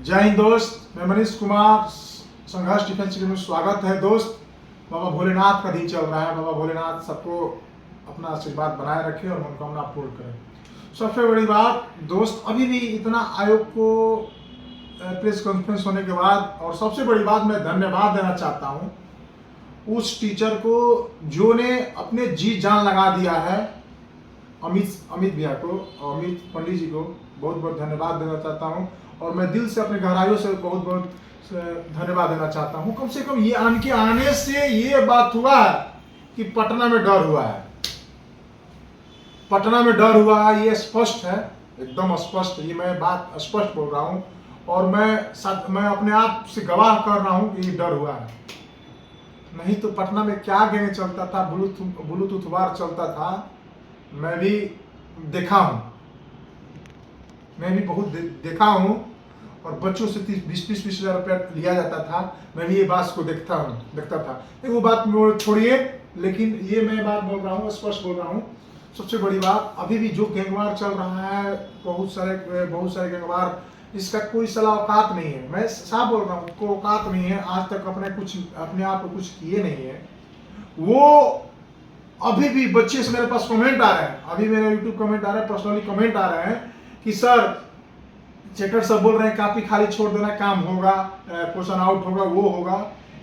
जय हिंद दोस्त, मैं मनीष कुमार। संघर्ष डिफेंस में स्वागत है दोस्त। बाबा भोलेनाथ का दिन चल रहा है। बाबा भोलेनाथ सबको अपना आशीर्वाद बनाए रखे और मनोकामना पूर्ण करें। सबसे बड़ी बात दोस्त, अभी भी इतना आयोग को प्रेस कॉन्फ्रेंस होने के बाद, और सबसे बड़ी बात मैं धन्यवाद देना चाहता हूँ उस टीचर को जो ने अपने जी जान लगा दिया है, अमित भैया को, अमित पंडित जी को बहुत बहुत धन्यवाद देना चाहता हूँ। और मैं दिल से अपने गहराइयों से बहुत बहुत धन्यवाद देना चाहता हूँ। कम से कम ये आने से ये बात हुआ है कि पटना में डर हुआ है। पटना में डर हुआ है, ये स्पष्ट है, एकदम स्पष्ट। ये मैं बात स्पष्ट बोल रहा हूँ और मैं अपने आप से गवाह कर रहा हूँ कि ये डर हुआ है। नहीं तो पटना में क्या गैंग चलता था, ब्लूटूथ वार चलता था, मैं भी देखा हूँ, मैं भी बहुत देखा हूँ। और बच्चों से 20-20 हज़ार रुपया लिया जाता था, मैं भी ये बात को देखता था। वो बात छोड़िए, लेकिन ये मैं बात बोल रहा हूँ, स्पष्ट बोल रहा हूँ। सबसे बड़ी बात, अभी भी जो गैंगवार चल रहा है, बहुत सारे गैंगवार, इसका कोई सला औकात नहीं है। मैं साफ बोल रहा हूँ, कोई औकात नहीं है। आज तक अपने आप को कुछ किए नहीं है वो। अभी भी बच्चे से मेरे पास कमेंट आ रहे हैं, अभी मेरे यूट्यूब कमेंट आ रहे हैं, पर्सनली कमेंट आ रहे हैं कि सर चेकर सब बोल रहे हैं कापी खाली छोड़ देना, काम होगा, क्वेश्चन आउट होगा, वो होगा।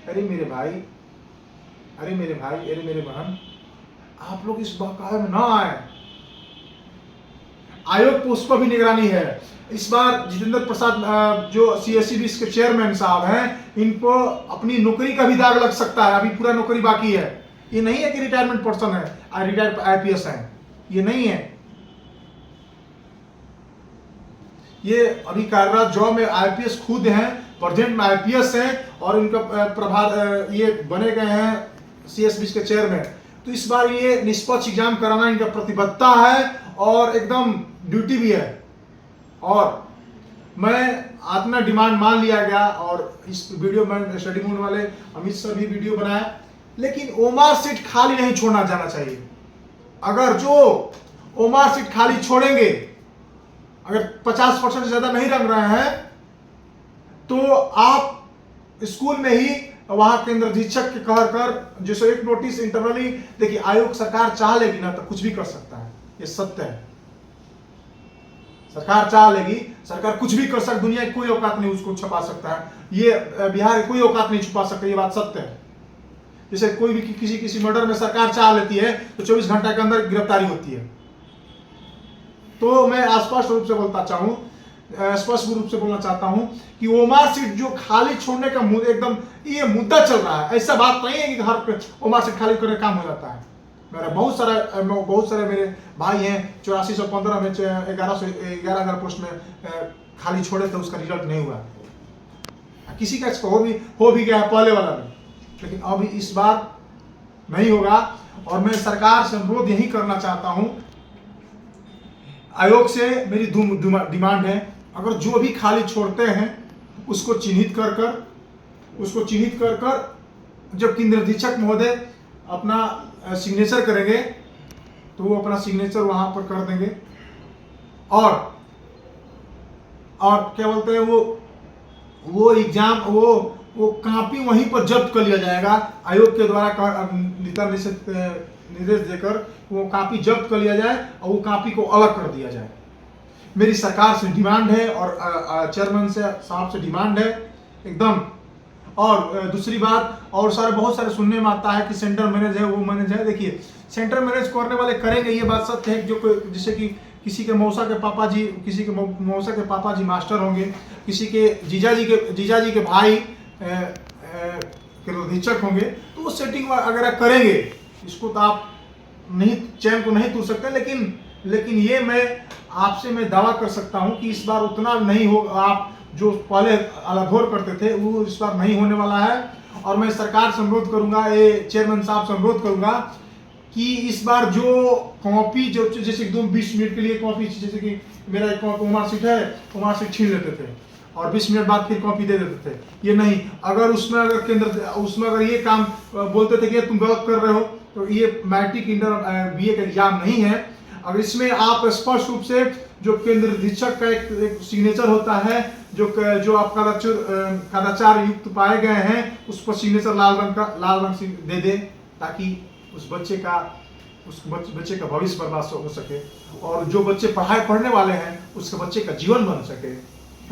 अरे मेरे भाई, अरे मेरे बहन, आप लोग इस बहकावे में ना आए। आयोग को उस पर भी निगरानी है। इस बार जितेंद्र प्रसाद जो CSCB के चेयरमैन साहब हैं, इनको अपनी नौकरी का भी दाग लग सकता है। अभी पूरा नौकरी बाकी है। ये नहीं है कि रिटायरमेंट पर्सन है, रिटायर्ड IPS है, ये नहीं है। ये अभी कार्यरत जॉब में IPS खुद हैं, प्रेजेंट में IPS हैं और इनका प्रभार ये बने गए हैं CSB के चेयरमैन। तो इस बार ये निष्पक्ष एग्जाम कराना इनका प्रतिबद्धता है और एकदम ड्यूटी भी है। और मैं अपना डिमांड मान लिया गया और इस वीडियो में स्टडी मूड वाले अमित सर भी वीडियो बनाया, लेकिन ओमार सीट खाली नहीं छोड़ना जाना चाहिए। अगर जो ओमार सीट खाली छोड़ेंगे, अगर 50% से ज्यादा नहीं रंग रहे हैं, तो आप स्कूल में ही वहां केंद्र अधीक्षक के कह कर जैसे एक नोटिस इंटरनली, देखिए आयोग सरकार चाह लेगी ना तो कुछ भी कर सकता है, ये सत्य है। सरकार चाह लेगी, सरकार कुछ भी कर सकती, दुनिया की कोई औकात नहीं उसको छुपा सकता है। ये बिहार की कोई औकात नहीं छुपा सकता, ये बात सत्य है। जैसे कोई भी किसी मर्डर में सरकार चाह लेती है तो 24 घंटे के अंदर गिरफ्तारी होती है। तो मैं स्पष्ट रूप से बोलना चाहता हूं कि ओमार सीट जो खाली छोड़ने का एकदम ये मुद्दा चल रहा है। ऐसा बात नहीं है कि हर पे ओमार सीट खाली करने काम हो जाता है। मेरा बहुत सारे मेरे भाई हैं 8415 में 11,000 पोस्ट में खाली छोड़े थे, उसका रिजल्ट नहीं हुआ। किसी का हो भी गया है पहले वाला में, लेकिन अभी इस बार नहीं होगा। और मैं सरकार से अनुरोध यही करना चाहता हूं, आयोग से मेरी डिमांड है, अगर जो भी खाली छोड़ते हैं उसको चिन्हित कर जब केंद्र अधीक्षक महोदय अपना सिग्नेचर करेंगे तो वो अपना सिग्नेचर वहां पर कर देंगे। और क्या बोलते हैं, वो एग्जाम वो कापी वहीं पर जब्त कर लिया जाएगा। आयोग के द्वारा निर्देश देकर वो कापी जब्त कर लिया जाए और वो कापी को अलग कर दिया जाए। मेरी सरकार से डिमांड है और चेयरमैन से साहब से डिमांड है एकदम। और दूसरी बात, और बहुत सारे सुनने में आता है कि सेंटर मैनेज है, वो मैनेज है। देखिए, सेंटर मैनेज करने वाले करेंगे, ये बात सत्य है। जो जैसे कि किसी के मौसा के पापा जी मास्टर होंगे, किसी के जीजा जी के भाई अधीक्षक होंगे, तो वो सेटिंग वगैरह करेंगे। इसको तो आप चैन को नहीं तोड़ सकते, लेकिन ये मैं आपसे दावा कर सकता हूं कि इस बार उतना नहीं होगा। आप जो पहले अलघोर करते थे वो इस बार नहीं होने वाला है। और मैं सरकार से अनुरोध करूंगा, ये चेयरमैन साहब से अनुरोध करूंगा कि इस बार जो कॉपी जो जैसे 20 मिनट के लिए कॉपी, जैसे कि मेरा एक ओमार सीट है, ओमार सीट छीन लेते थे और 20 मिनट बाद फिर कॉपी दे देते थे। ये नहीं, अगर उसमें अगर ये काम बोलते थे कि तुम गलत कर रहे हो, तो ये मैट्रिक इंटर BA का एग्जाम नहीं है। अगर इसमें आप स्पष्ट रूप से जो केंद्र निरीक्षक का एक सिग्नेचर होता है, जो आप कदाचार युक्त पाए गए हैं, उस पर सिग्नेचर लाल रंग से दे दे, ताकि उस बच्चे का भविष्य बर्बाद हो सके, और जो बच्चे पढ़ने वाले हैं उसके बच्चे का जीवन बन सके।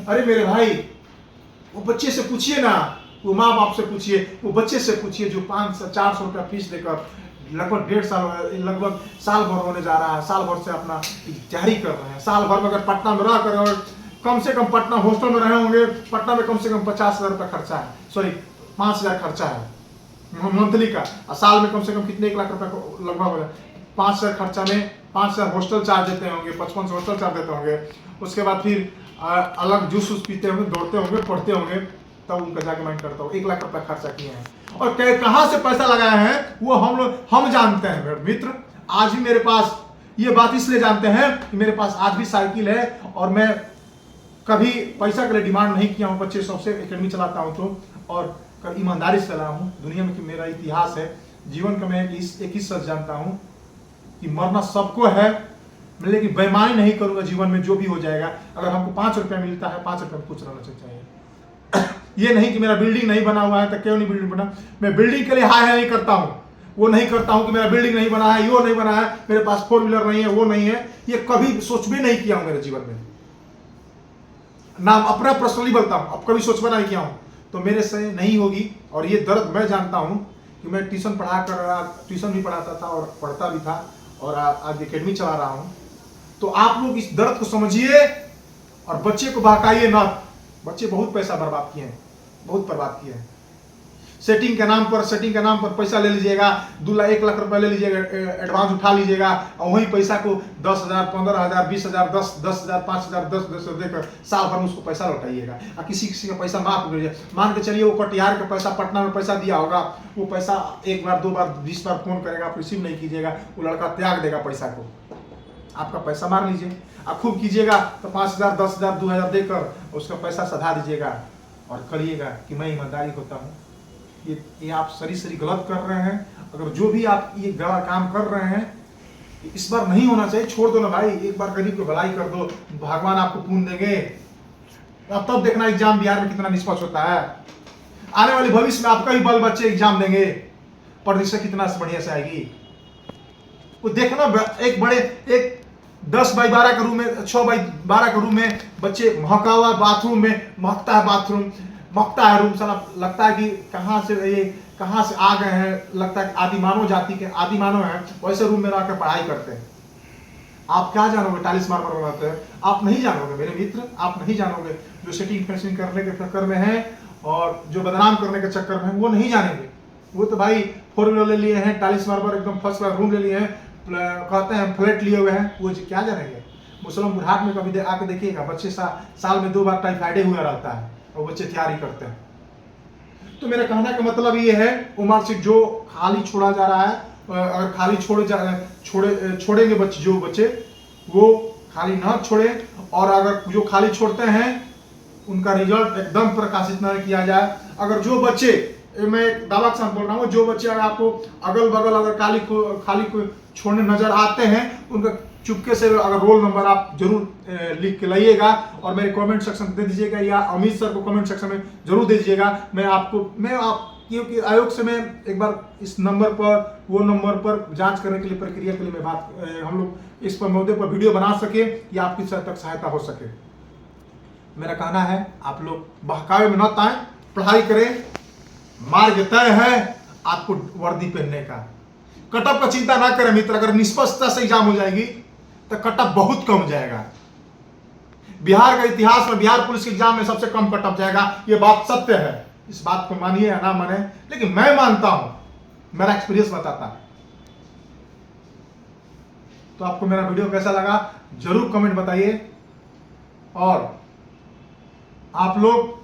अरे मेरे भाई, वो बच्चे से पूछिए ना, वो माँ बाप से पूछिए, वो बच्चे से पूछिए जो 500-400 रुपया फीस देकर लगभग 1.5 साल, लगभग साल भर होने जा रहा है, साल भर से अपना तैयारी कर रहे हैं। साल भर में अगर पटना में रह कर, और कम से कम पटना हॉस्टल में रहे होंगे, पटना में कम से कम 50,000 रुपया खर्चा है, सॉरी 5,000 खर्चा है मंथली का, और साल में कम से कम कितने 1 लाख रुपया लगभग हो जाए। 5,000 खर्चा में 5,000 हॉस्टल चार्ज देते होंगे, 55 हॉस्टल चार्ज देते होंगे, उसके बाद फिर अलग जूस पीते होंगे, दौड़ते होंगे, पढ़ते होंगे, तब उनका जाके माइंड करता हूँ 1 लाख रुपया खर्चा किए हैं। और कहाँ से पैसा लगाए हैं वो हम जानते हैं मेरे मित्र। आज भी मेरे पास, ये बात इसलिए जानते हैं कि मेरे पास आज भी साइकिल है, और मैं कभी पैसा के लिए डिमांड नहीं किया हूँ। 2500 से एकेडमी चलाता हूँ तो, और ईमानदारी से चला हूँ। दुनिया में कि मेरा इतिहास है, जीवन का मैं एक ही सच जानता हूँ कि मरना सबको है, लेकिन बेईमानी नहीं करूंगा जीवन में। जो भी हो जाएगा, अगर हमको 5 रुपया मिलता है, 5 रुपया में कुछ रहना चाहिए। ये नहीं कि मेरा बिल्डिंग नहीं बना हुआ है तो क्यों नहीं बिल्डिंग बना, मैं बिल्डिंग के लिए हाय नहीं करता हूँ। वो नहीं करता हूँ कि मेरा बिल्डिंग नहीं बना है, वो नहीं बना है, मेरे पास 4 व्हीलर नहीं है, वो नहीं है, ये कभी सोच भी नहीं किया हूँ मेरे जीवन में। नाम अपना पर्सनली बोलता हूँ, अब कभी सोच भी नहीं किया हूँ, तो मेरे से नहीं होगी। और ये दर्द मैं जानता हूँ कि मैं ट्यूशन भी पढ़ाता था और पढ़ता भी था, और आज एकेडमी चला रहा हूँ। तो आप लोग इस दर्द को समझिए और बच्चे को बहकाइए ना। बच्चे बहुत पैसा बर्बाद किए हैं, बहुत बर्बाद किए हैं। सेटिंग के नाम पर पैसा ले लीजिएगा, 1 लाख रुपया ले लीजिएगा, एडवांस उठा लीजिएगा, और वही पैसा को 10,000, 15,000, 20,000, 10,000, 5,000, 10,000 देकर साल भर में उसको पैसा लौटाइएगा। और किसी का पैसा माफ कर दीजिए। मान के चलिए वो कटिहार का पैसा पटना में पैसा दिया होगा, वो पैसा 1 बार 2 बार 20 बार फोन करेगा, आप रिसीव नहीं कीजिएगा, वो लड़का त्याग देगा पैसा को। आपका पैसा मार लीजिए, आप खूब कीजिएगा तो 5,000, 10,000, 2,000 देकर उसका पैसा सधा दीजिएगा, और करिएगा कि मैं ईमानदारी होता हूँ। ये आप सरी गलत कर रहे हैं। अगर जो भी आप ये गलत काम कर रहे हैं, इस बार नहीं होना चाहिए, छोड़ दो ना भाई। एक बार गरीब को भलाई कर दो, भगवान आपको पुण्य देंगे। अब तब देखना एग्जाम बिहार में कितना निष्पक्ष होता है। आने वाले भविष्य में आपका ही बाल बच्चे एग्जाम देंगे, परीक्षा कितना बढ़िया से आएगी वो देखना। एक 10x12 के रूम में, 6x12 के रूम में बच्चे महका हुआ, बाथरूम में महकता है, बाथरूम महकता है, रूम साला लगता है कि कहाँ से आ गए हैं, लगता है आदिमानव जाति के आदिमानव हैं, वैसे रूम में रहकर पढ़ाई करते हैं। आप क्या जानोगे टाइल्स मार्बल बनाते हैं? आप नहीं जानोगे मेरे मित्र, आप नहीं जानोगे। जो सेटिंग फेंसिंग करने के चक्कर में है और जो बदनाम करने के चक्कर में है, वो नहीं जानेंगे। वो तो भाई 4 व्हीलर ले लिए हैं, टाइल्स मार्बल एकदम फर्स्ट क्लास रूम ले लिए हैं, कहते हैं फ्लैट लिए हुए हैं, वो क्या जानेंगे। मुसलमान घाट में कभी आके देखिएगा, बच्चे साल में 2 बार टाइफाइड हुआ रहता है, और बच्चे तैयारी करते हैं। तो मेरा कहने का मतलब ये है, उमर से जो खाली छोड़ा जा रहा है, अगर खाली छोड़ेंगे बच्चे, जो बच्चे वो खाली ना छोड़े, और अगर जो खाली छोड़ते हैं उनका रिजल्ट एकदम प्रकाशित न किया जाए। अगर जो बच्चे, मैं एक दावा के साथ बोल रहा हूँ, जो बच्चे अगर आपको अगल बगल अगर खाली को छोड़ने नजर आते हैं, उनका चुपके से अगर रोल नंबर आप जरूर लिख के लाइएगा और मेरे कमेंट सेक्शन दे दीजिएगा, या अमित सर को कमेंट सेक्शन में जरूर दे दीजिएगा। क्योंकि आयोग से मैं एक बार इस नंबर पर, वो नंबर पर जांच करने के लिए, प्रक्रिया के लिए मैं हम लोग इस पर मुद्दे पर वीडियो बना सके, कि आपकी तक सहायता हो सके। मेरा कहना है आप लोग बहकावे में न आए, पढ़ाई करें। मार्ग तय है आपको वर्दी पहनने का। कटअप का चिंता ना करें मित्र, अगर निष्पक्षता से एग्जाम हो जाएगी तो कटअप बहुत कम हो जाएगा। बिहार का इतिहास में बिहार पुलिस के एग्जाम में सबसे कम कटअप जाएगा, ये बात सत्य है। इस बात को मानिए या ना माने, लेकिन मैं मानता हूं, मेरा एक्सपीरियंस बताता है। तो आपको मेरा वीडियो कैसा लगा जरूर कमेंट बताइए, और आप लोग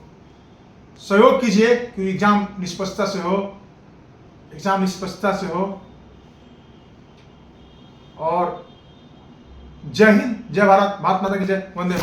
सहयोग कीजिए कि एग्जाम निष्पक्षता से हो। और जय हिंद, जय भारत, भारत माता की जय, वंदे।